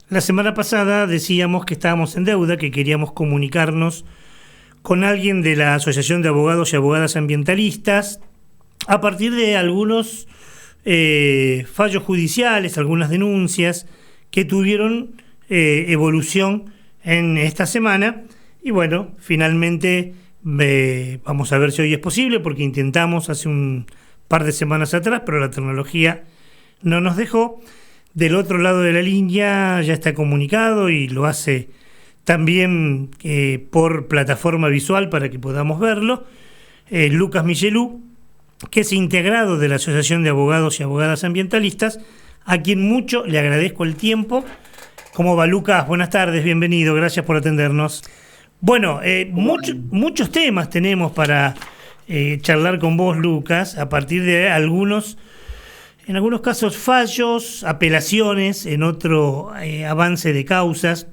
La semana pasada decíamos que estábamos en deuda, que queríamos comunicarnos con alguien de la Asociación de Abogados y Abogadas Ambientalistas a partir de algunos fallos judiciales, algunas denuncias que tuvieron evolución en esta semana. Y bueno, finalmente vamos a ver si hoy es posible, porque intentamos hace un par de semanas atrás, pero la tecnología no nos dejó. Del otro lado de la línea ya está comunicado y lo hace también por plataforma visual para que podamos verlo, Lucas Michelú, que es integrado de la Asociación de Abogados y Abogadas Ambientalistas, a quien mucho le agradezco el tiempo. ¿Cómo va, Lucas? Buenas tardes, bienvenido, gracias por atendernos. Bueno, muchos temas tenemos para charlar con vos, Lucas, a partir de en algunos casos fallos, apelaciones, en otro avance de causas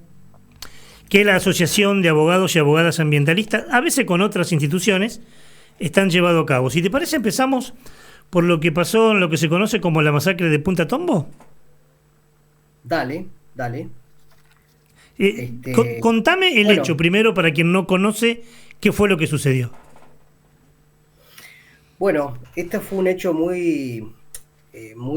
que la Asociación de Abogados y Abogadas Ambientalistas, a veces con otras instituciones, están llevando a cabo. Si te parece, empezamos por lo que pasó en lo que se conoce como la masacre de Punta Tombo. Dale. Contame el hecho primero, para quien no conoce, qué fue lo que sucedió. Bueno, este fue un hecho muy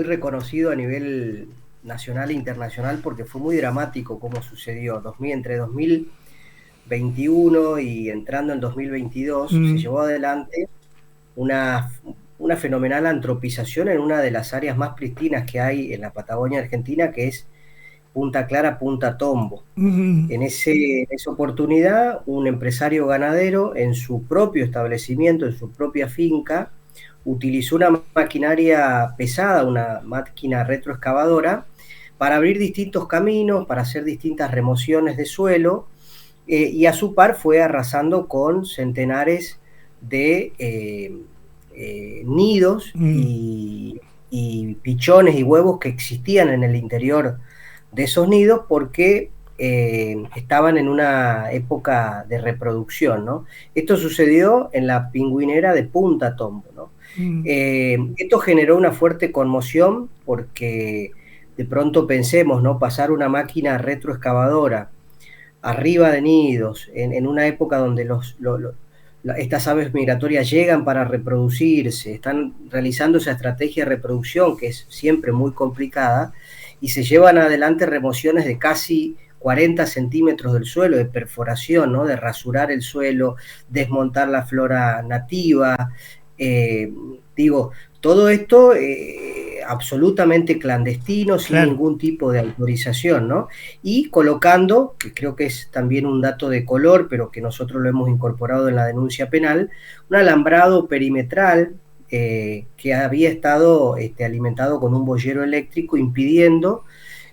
reconocido a nivel nacional e internacional, porque fue muy dramático cómo sucedió. Entre 2021 y entrando en 2022 se llevó adelante una fenomenal antropización en una de las áreas más pristinas que hay en la Patagonia Argentina, que es Punta Clara, Punta Tombo. En esa oportunidad, un empresario ganadero en su propio establecimiento, en su propia finca, utilizó una maquinaria pesada, una máquina retroexcavadora, para abrir distintos caminos, para hacer distintas remociones de suelo, y a su par fue arrasando con centenares de nidos y pichones y huevos que existían en el interior de esos nidos, porque estaban en una época de reproducción, ¿no? Esto sucedió en la pingüinera de Punta Tombo, ¿no? Esto generó una fuerte conmoción, porque de pronto pensemos, ¿no? Pasar una máquina retroexcavadora arriba de nidos en una época donde estas aves migratorias llegan para reproducirse, están realizando esa estrategia de reproducción que es siempre muy complicada, y se llevan adelante remociones de casi 40 centímetros del suelo, de perforación, ¿no? De rasurar el suelo, desmontar la flora nativa. Todo esto absolutamente clandestino, sin ningún tipo de autorización, ¿no? Y colocando, que creo que es también un dato de color, pero que nosotros lo hemos incorporado en la denuncia penal, un alambrado perimetral que había estado alimentado con un boyero eléctrico, impidiendo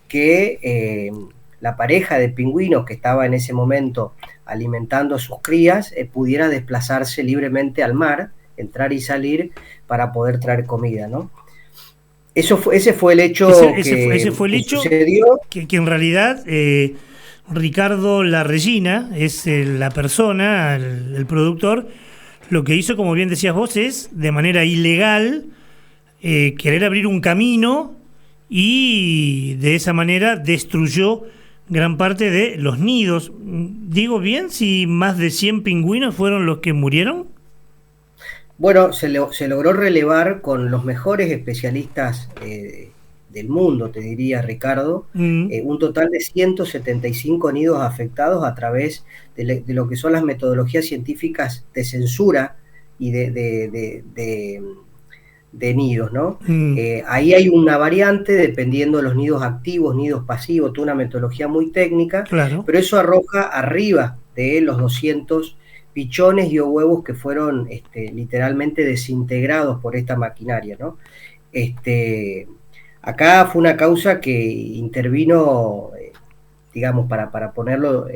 que la pareja de pingüinos que estaba en ese momento alimentando a sus crías pudiera desplazarse libremente al mar, entrar y salir para poder traer comida, ¿no? Ese fue el hecho que sucedió. Que en realidad Ricardo Larregina es la persona, el productor. Lo que hizo, como bien decías vos, es de manera ilegal querer abrir un camino, y de esa manera destruyó gran parte de los nidos. ¿Digo bien si más de 100 pingüinos fueron los que murieron? Bueno, se logró relevar con los mejores especialistas del mundo, te diría, Ricardo, un total de 175 nidos afectados a través de lo que son las metodologías científicas de censura y de nidos, ¿no? Ahí hay una variante dependiendo de los nidos activos, nidos pasivos, toda una metodología muy técnica, pero eso arroja arriba de los 200 pichones y huevos que fueron literalmente desintegrados por esta maquinaria, ¿no? Acá fue una causa que intervino, digamos, para ponerlo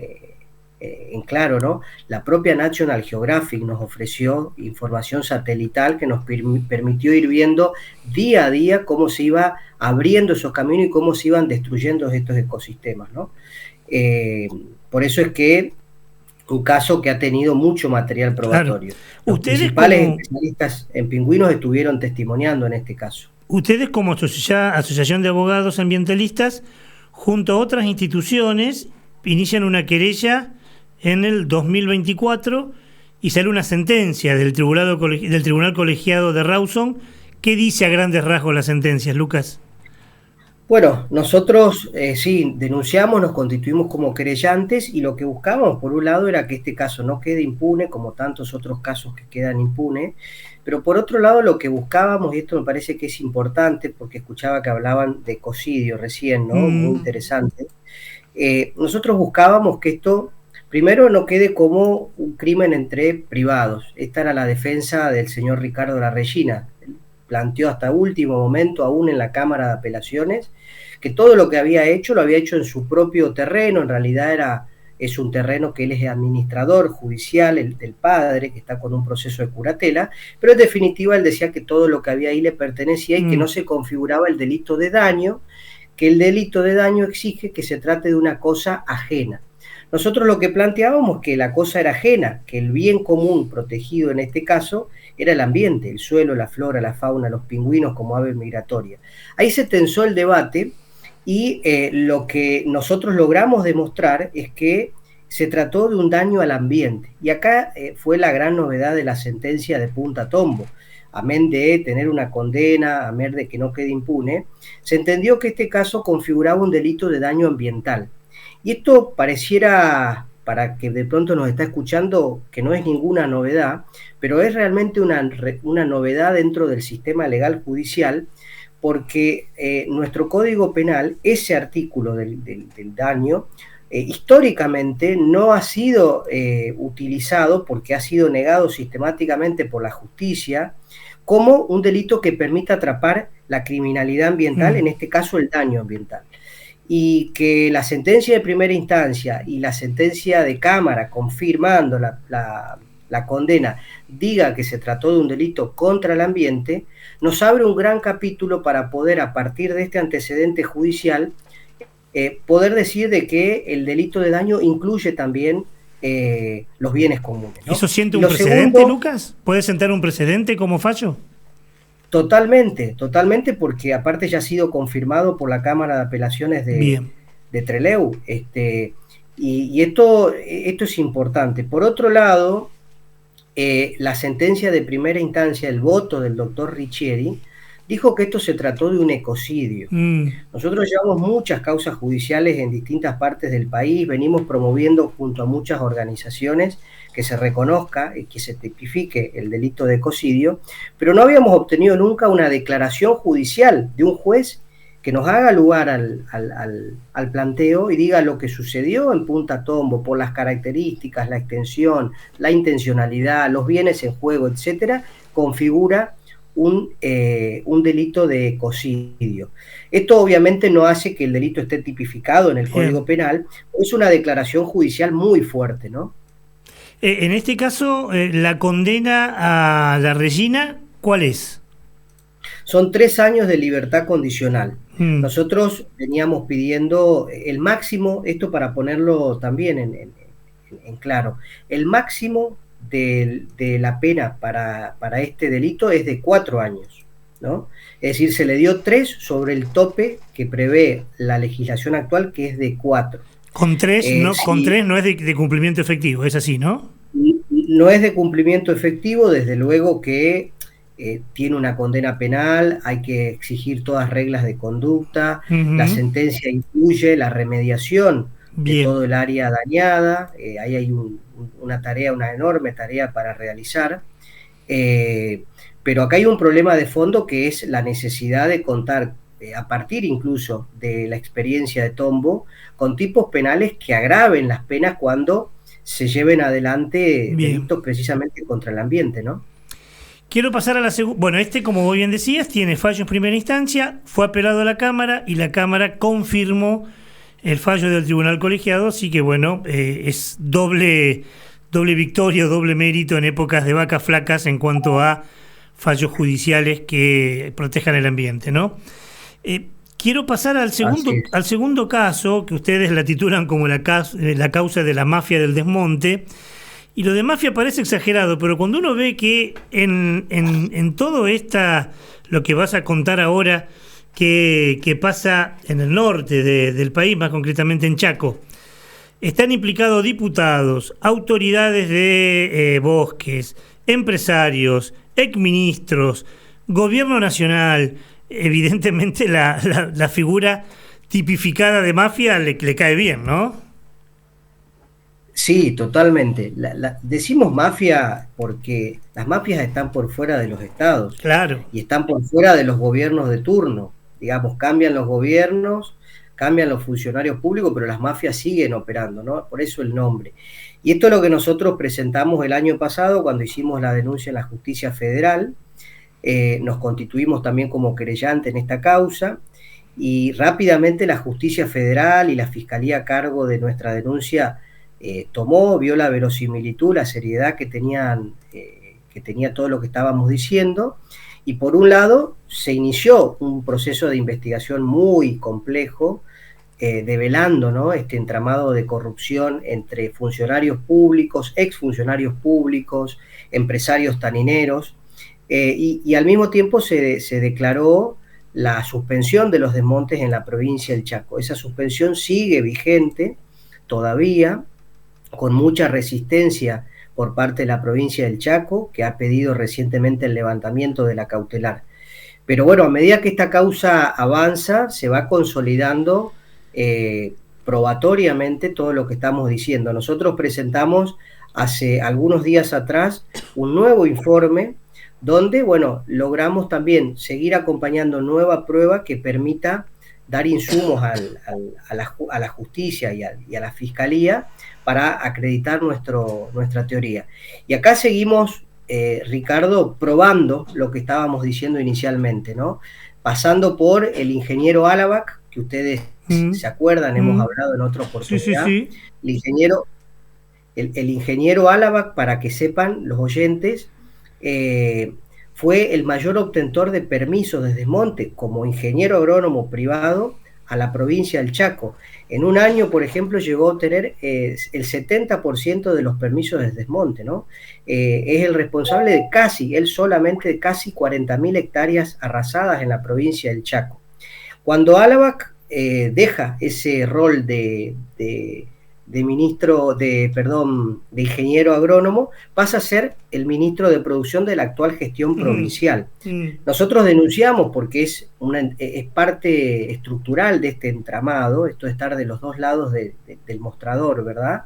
en claro, ¿no? La propia National Geographic nos ofreció información satelital que nos permitió ir viendo día a día cómo se iba abriendo esos caminos y cómo se iban destruyendo estos ecosistemas, ¿no? Por eso es que un caso que ha tenido mucho material probatorio. Los principales especialistas en pingüinos estuvieron testimoniando en este caso. Ustedes, como Asociación de Abogados Ambientalistas, junto a otras instituciones, inician una querella en el 2024 y sale una sentencia del Tribunal Colegiado de Rawson. ¿Qué dice a grandes rasgos la sentencia, Lucas? Bueno, nosotros sí denunciamos, nos constituimos como querellantes y lo que buscábamos, por un lado, era que este caso no quede impune, como tantos otros casos que quedan impunes, pero por otro lado lo que buscábamos, y esto me parece que es importante porque escuchaba que hablaban de ecocidio recién, ¿no? Muy interesante. Nosotros buscábamos que esto, primero, no quede como un crimen entre privados. Esta era la defensa del señor Ricardo Larreyna. Planteó hasta último momento, aún en la Cámara de Apelaciones, que todo lo que había hecho lo había hecho en su propio terreno. En realidad es un terreno que él es administrador judicial, el del padre, que está con un proceso de curatela, pero en definitiva él decía que todo lo que había ahí le pertenecía y que no se configuraba el delito de daño, que el delito de daño exige que se trate de una cosa ajena. Nosotros lo que planteábamos es que la cosa era ajena, que el bien común protegido en este caso era el ambiente, el suelo, la flora, la fauna, los pingüinos como ave migratoria. Ahí se tensó el debate y lo que nosotros logramos demostrar es que se trató de un daño al ambiente. Y acá fue la gran novedad de la sentencia de Punta Tombo. Amén de tener una condena, amén de que no quede impune, se entendió que este caso configuraba un delito de daño ambiental. Y esto pareciera, para que de pronto nos está escuchando, que no es ninguna novedad, pero es realmente una novedad dentro del sistema legal judicial, porque nuestro Código Penal, ese artículo del daño, históricamente no ha sido utilizado porque ha sido negado sistemáticamente por la justicia como un delito que permita atrapar la criminalidad ambiental, en este caso el daño ambiental. Y que la sentencia de primera instancia y la sentencia de Cámara confirmando la condena diga que se trató de un delito contra el ambiente, nos abre un gran capítulo para poder, a partir de este antecedente judicial, poder decir de que el delito de daño incluye también los bienes comunes, ¿no? ¿Eso siente un precedente, Lucas? ¿Puede sentar un precedente como fallo? Totalmente, porque aparte ya ha sido confirmado por la Cámara de Apelaciones de Trelew. Y esto es importante. Por otro lado, la sentencia de primera instancia, el voto del doctor Riccieri, dijo que esto se trató de un ecocidio. Nosotros llevamos muchas causas judiciales en distintas partes del país, venimos promoviendo junto a muchas organizaciones que se reconozca y que se tipifique el delito de ecocidio, pero no habíamos obtenido nunca una declaración judicial de un juez que nos haga lugar al planteo y diga lo que sucedió en Punta Tombo por las características, la extensión, la intencionalidad, los bienes en juego, etcétera, configura un delito de ecocidio. Esto obviamente no hace que el delito esté tipificado en el Código Penal, es una declaración judicial muy fuerte, ¿no? En este caso, la condena a Larreyna, ¿cuál es? Son 3 años de libertad condicional. Nosotros veníamos pidiendo el máximo, esto para ponerlo también en claro, el máximo de la pena para este delito es de 4 años, ¿no? Es decir, se le dio 3 sobre el tope que prevé la legislación actual, que es de 4. Con 3 con 3 no es de cumplimiento efectivo, es así, ¿no? No es de cumplimiento efectivo, desde luego que tiene una condena penal, hay que exigir todas reglas de conducta, la sentencia incluye la remediación de todo el área dañada, ahí hay una enorme tarea para realizar, pero acá hay un problema de fondo que es la necesidad de contar, a partir incluso de la experiencia de Tombo, con tipos penales que agraven las penas cuando se lleven adelante delitos precisamente contra el ambiente, ¿no? Quiero pasar a la segunda. Bueno, como vos bien decías, tiene fallo en primera instancia, fue apelado a la Cámara y la Cámara confirmó el fallo del Tribunal Colegiado, así que bueno, es doble victoria, doble mérito en épocas de vacas flacas en cuanto a fallos judiciales que protejan el ambiente, ¿no? Quiero pasar al segundo caso, que ustedes la titulan como la causa de la mafia del desmonte. Y lo de mafia parece exagerado, pero cuando uno ve que en todo lo que vas a contar ahora, que pasa en el norte del país, más concretamente en Chaco. Están implicados diputados, autoridades de bosques, empresarios, exministros, gobierno nacional. Evidentemente la figura tipificada de mafia le cae bien, ¿no? Sí, totalmente. Decimos mafia porque las mafias están por fuera de los estados. Claro. Y están por fuera de los gobiernos de turno. Digamos, cambian los gobiernos, cambian los funcionarios públicos, pero las mafias siguen operando, ¿no? Por eso el nombre. Y esto es lo que nosotros presentamos el año pasado cuando hicimos la denuncia en la justicia federal. Nos constituimos también como querellante en esta causa y rápidamente la justicia federal y la fiscalía a cargo de nuestra denuncia vio la verosimilitud, la seriedad que tenía todo lo que estábamos diciendo, y por un lado se inició un proceso de investigación muy complejo, develando, ¿no?, este entramado de corrupción entre funcionarios públicos, exfuncionarios públicos, empresarios tanineros, y al mismo tiempo se declaró la suspensión de los desmontes en la provincia del Chaco. Esa suspensión sigue vigente todavía, con mucha resistencia por parte de la provincia del Chaco, que ha pedido recientemente el levantamiento de la cautelar. Pero bueno, a medida que esta causa avanza, se va consolidando probatoriamente todo lo que estamos diciendo. Nosotros presentamos hace algunos días atrás un nuevo informe donde, bueno, logramos también seguir acompañando nueva prueba que permita dar insumos a la justicia y a la fiscalía para acreditar nuestra teoría. Y acá seguimos, Ricardo, probando lo que estábamos diciendo inicialmente, ¿no? Pasando por el ingeniero Alabac, que ustedes se acuerdan, hemos hablado en otra oportunidad. Sí. El ingeniero Alabac, para que sepan los oyentes, fue el mayor obtentor de permisos de desmonte como ingeniero agrónomo privado a la provincia del Chaco. En un año, por ejemplo, llegó a obtener el 70% de los permisos de desmonte, ¿no? Es el responsable de él solamente de casi 40.000 hectáreas arrasadas en la provincia del Chaco. Cuando Alabac deja ese rol de ingeniero agrónomo, pasa a ser el ministro de producción de la actual gestión provincial. Nosotros denunciamos porque es parte estructural de este entramado, esto de estar de los dos lados del mostrador, ¿verdad?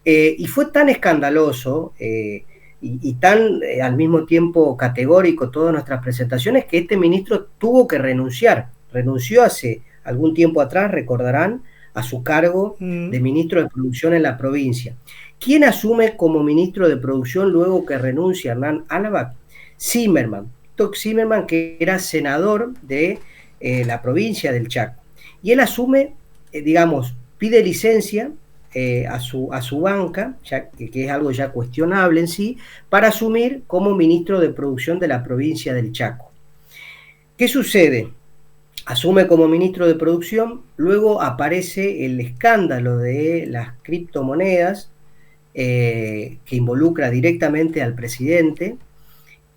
Y fue tan escandaloso y tan al mismo tiempo categórico todas nuestras presentaciones que este ministro tuvo que renunciar. Renunció hace algún tiempo atrás, recordarán, a su cargo de ministro de Producción en la provincia. ¿Quién asume como ministro de Producción luego que renuncia Hernán Alabac? Zimmerman, que era senador de la provincia del Chaco. Y él asume, pide licencia a su banca, que es algo ya cuestionable en sí, para asumir como ministro de Producción de la provincia del Chaco. ¿Qué sucede? Asume como ministro de Producción, luego aparece el escándalo de las criptomonedas que involucra directamente al presidente,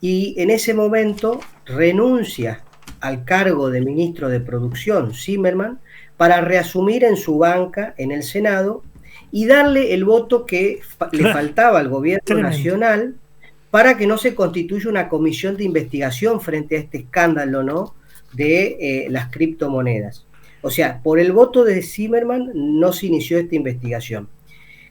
y en ese momento renuncia al cargo de ministro de Producción, Zimmerman, para reasumir en su banca en el Senado y darle el voto que le faltaba al gobierno nacional para que no se constituya una comisión de investigación frente a este escándalo, ¿no?, de las criptomonedas. O sea, por el voto de Zimmerman no se inició esta investigación.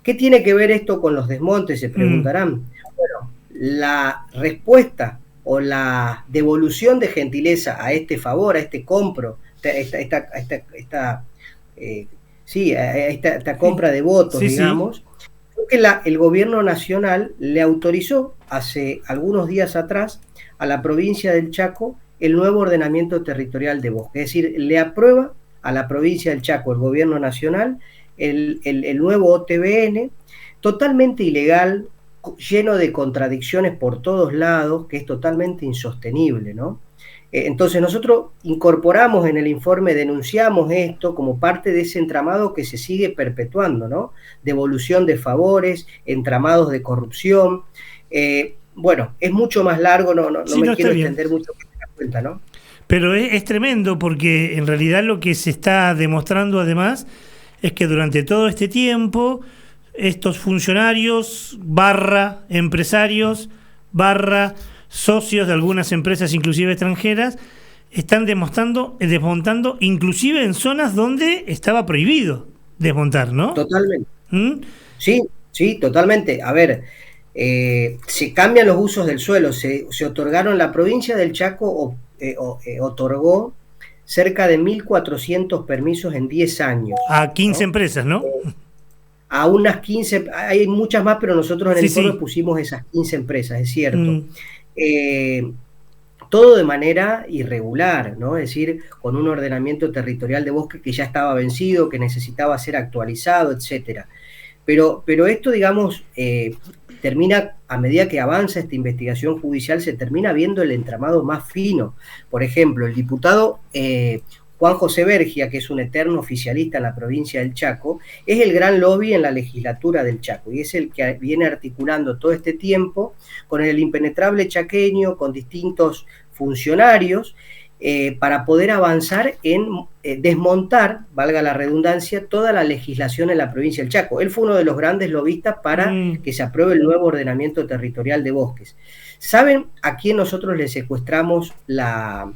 ¿Qué tiene que ver esto con los desmontes? Se preguntarán. Bueno, la respuesta o la devolución de gentileza a este favor, a este compro, esta compra de votos, digamos, fue que el gobierno nacional le autorizó hace algunos días atrás a la provincia del Chaco el nuevo ordenamiento territorial de bosque. Es decir, le aprueba a la provincia del Chaco, el gobierno nacional, el nuevo OTBN, totalmente ilegal, lleno de contradicciones por todos lados, que es totalmente insostenible, ¿no? Entonces nosotros incorporamos en el informe, denunciamos esto como parte de ese entramado que se sigue perpetuando, ¿no? Devolución de favores, entramados de corrupción. Bueno, es mucho más largo, no me quiero extender mucho, cuenta, ¿no? Pero es tremendo porque en realidad lo que se está demostrando además es que durante todo este tiempo estos funcionarios barra empresarios barra socios de algunas empresas inclusive extranjeras están desmontando inclusive en zonas donde estaba prohibido desmontar, ¿no? Totalmente. Sí, sí, totalmente. A ver, se cambian los usos del suelo, se otorgaron, la provincia del Chaco otorgó cerca de 1.400 permisos en 10 años. A 15 empresas, ¿no? A unas 15, hay muchas más, pero nosotros en el informe pusimos esas 15 empresas, es cierto. Todo de manera irregular, ¿no? Es decir, con un ordenamiento territorial de bosque que ya estaba vencido, que necesitaba ser actualizado, etcétera. Pero esto, digamos, termina, a medida que avanza esta investigación judicial, se termina viendo el entramado más fino. Por ejemplo, el diputado Juan José Bergia, que es un eterno oficialista en la provincia del Chaco, es el gran lobby en la legislatura del Chaco y es el que viene articulando todo este tiempo con el impenetrable chaqueño, con distintos funcionarios, para poder avanzar en desmontar, valga la redundancia, toda la legislación en la provincia del Chaco. Él fue uno de los grandes lobistas para que se apruebe el nuevo ordenamiento territorial de bosques. ¿Saben a quién nosotros le secuestramos la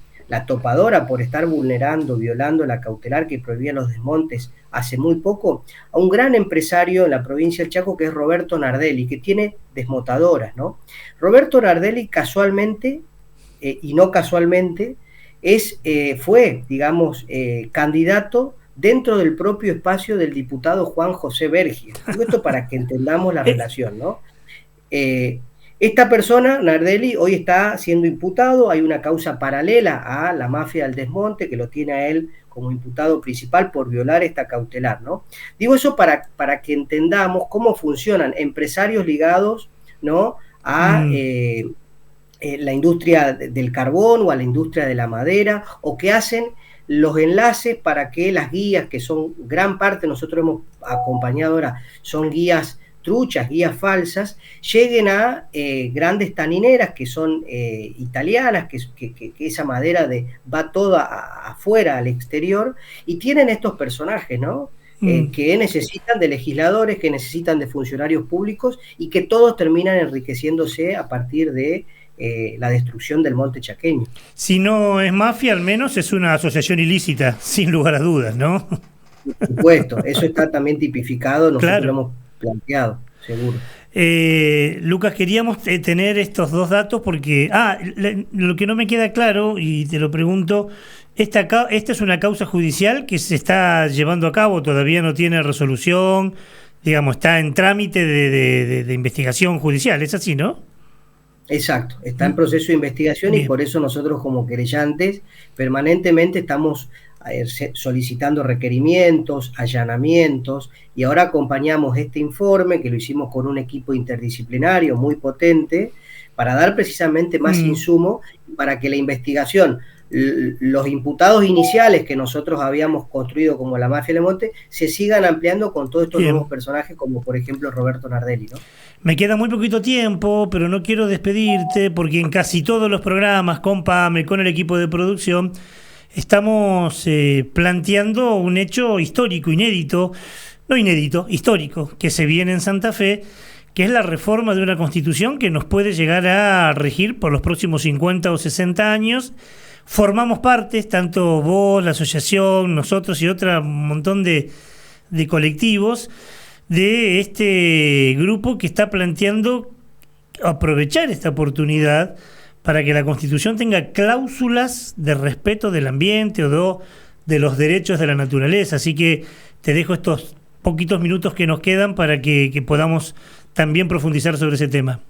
topadora por estar violando la cautelar que prohibía los desmontes hace muy poco? A un gran empresario en la provincia del Chaco que es Roberto Nardelli, que tiene desmontadoras, ¿no? Roberto Nardelli casualmente, y no casualmente, fue, digamos, candidato dentro del propio espacio del diputado Juan José Bergia. Digo esto para que entendamos la relación, ¿no? Esta persona, Nardelli, hoy está siendo imputado, hay una causa paralela a la mafia del desmonte que lo tiene a él como imputado principal por violar esta cautelar, ¿no? Digo eso para que entendamos cómo funcionan empresarios ligados, ¿no?, a la industria del carbón o a la industria de la madera, o que hacen los enlaces para que las guías, que son gran parte, nosotros hemos acompañado ahora, son guías truchas, guías falsas, lleguen a grandes tanineras que son italianas, que esa madera va toda afuera, al exterior, y tienen estos personajes, ¿no? Que necesitan de legisladores, que necesitan de funcionarios públicos, y que todos terminan enriqueciéndose a partir de la destrucción del monte chaqueño. Si no es mafia, al menos es una asociación ilícita, sin lugar a dudas, ¿no? Por supuesto, eso está también tipificado, nosotros lo hemos planteado, seguro. Lucas, queríamos tener estos dos datos porque lo que no me queda claro, y te lo pregunto, esta es una causa judicial que se está llevando a cabo, todavía no tiene resolución, digamos, está en trámite de investigación judicial, ¿es así, no? Exacto, está en proceso de investigación. Bien. Y por eso nosotros como querellantes permanentemente estamos solicitando requerimientos, allanamientos, y ahora acompañamos este informe que lo hicimos con un equipo interdisciplinario muy potente para dar precisamente más insumo para que la investigación, los imputados iniciales que nosotros habíamos construido como la mafia del monte, se sigan ampliando con todos estos nuevos personajes, como por ejemplo Roberto Nardelli, ¿no? Me queda muy poquito tiempo, pero no quiero despedirte porque en casi todos los programas, con Pame, con el equipo de producción, estamos planteando un hecho histórico, histórico, que se viene en Santa Fe, que es la reforma de una constitución que nos puede llegar a regir por los próximos 50 o 60 años. Formamos parte, tanto vos, la asociación, nosotros y un montón de colectivos, de este grupo que está planteando aprovechar esta oportunidad para que la Constitución tenga cláusulas de respeto del ambiente o de los derechos de la naturaleza. Así que te dejo estos poquitos minutos que nos quedan para que podamos también profundizar sobre ese tema.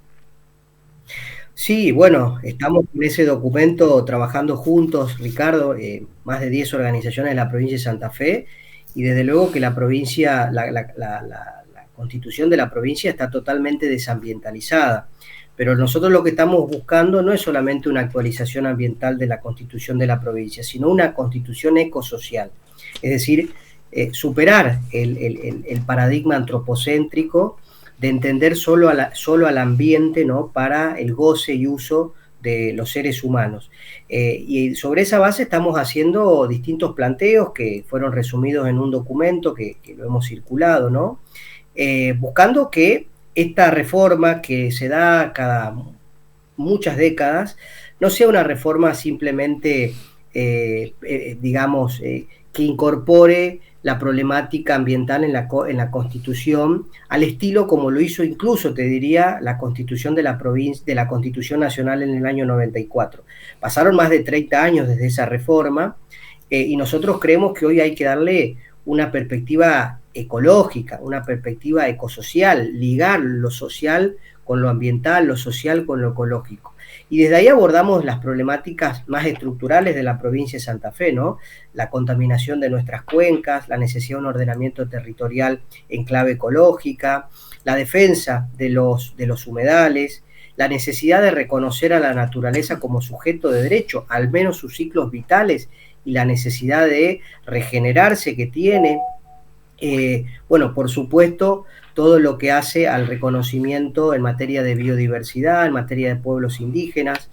Sí, bueno, estamos en ese documento trabajando juntos, Ricardo, más de 10 organizaciones de la provincia de Santa Fe, y desde luego que la provincia, la constitución de la provincia está totalmente desambientalizada. Pero nosotros lo que estamos buscando no es solamente una actualización ambiental de la constitución de la provincia, sino una constitución ecosocial. Es decir, superar el paradigma antropocéntrico de entender solo al ambiente, ¿no?, para el goce y uso de los seres humanos. Y sobre esa base estamos haciendo distintos planteos que fueron resumidos en un documento que lo hemos circulado, ¿no? Buscando que esta reforma que se da cada muchas décadas no sea una reforma simplemente, digamos, que incorpore la problemática ambiental en la Constitución, al estilo como lo hizo incluso, te diría, la Constitución de la Constitución Nacional en el año 94. Pasaron más de 30 años desde esa reforma, y nosotros creemos que hoy hay que darle una perspectiva ecológica, una perspectiva ecosocial, ligar lo social con lo ambiental, lo social con lo ecológico. Y desde ahí abordamos las problemáticas más estructurales de la provincia de Santa Fe, ¿no? La contaminación de nuestras cuencas, la necesidad de un ordenamiento territorial en clave ecológica, la defensa de los humedales, la necesidad de reconocer a la naturaleza como sujeto de derecho, al menos sus ciclos vitales, y la necesidad de regenerarse que tiene. Bueno, por supuesto, todo lo que hace al reconocimiento en materia de biodiversidad, en materia de pueblos indígenas.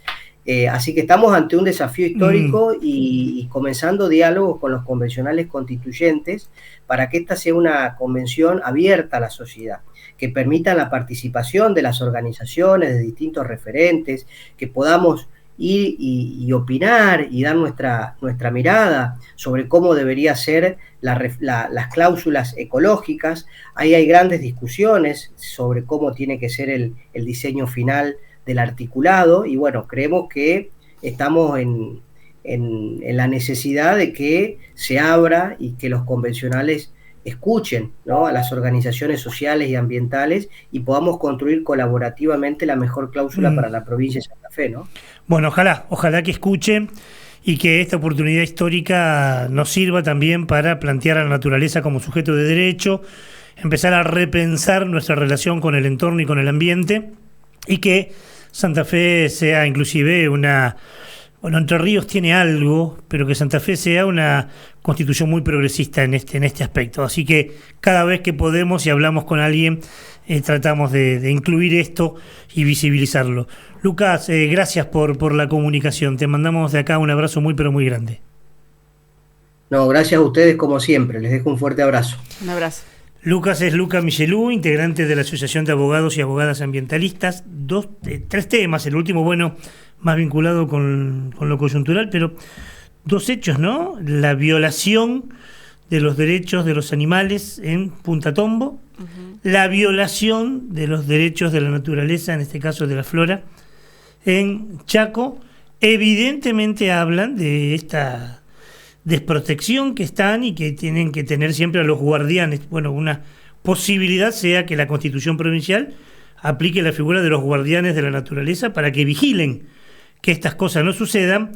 Así que estamos ante un desafío histórico y comenzando diálogos con los convencionales constituyentes para que esta sea una convención abierta a la sociedad, que permita la participación de las organizaciones, de distintos referentes, que podamos ir y opinar y dar nuestra mirada sobre cómo debería ser las cláusulas ecológicas. Ahí hay grandes discusiones sobre cómo tiene que ser el diseño final del articulado, y bueno, creemos que estamos en la necesidad de que se abra y que los convencionales escuchen, ¿no?, a las organizaciones sociales y ambientales, y podamos construir colaborativamente la mejor cláusula para la provincia de Santa Fe, ¿no? Bueno, ojalá que escuchen y que esta oportunidad histórica nos sirva también para plantear a la naturaleza como sujeto de derecho, empezar a repensar nuestra relación con el entorno y con el ambiente, y que Santa Fe sea inclusive bueno, Entre Ríos tiene algo, pero que Santa Fe sea una constitución muy progresista en este aspecto. Así que cada vez que podemos y hablamos con alguien, tratamos de incluir esto y visibilizarlo. Lucas, gracias por la comunicación. Te mandamos de acá un abrazo muy, pero muy grande. No, gracias a ustedes como siempre. Les dejo un fuerte abrazo. Un abrazo. Lucas es Luca Michelú, integrante de la Asociación de Abogados y Abogadas Ambientalistas. Tres temas, el último, bueno, más vinculado con lo coyuntural, pero dos hechos, ¿no? La violación de los derechos de los animales en Punta Tombo, la violación de los derechos de la naturaleza, en este caso de la flora, en Chaco. Evidentemente hablan de esta desprotección que están y que tienen que tener siempre a los guardianes. Bueno, una posibilidad sea que la Constitución provincial aplique la figura de los guardianes de la naturaleza para que vigilen que estas cosas no sucedan,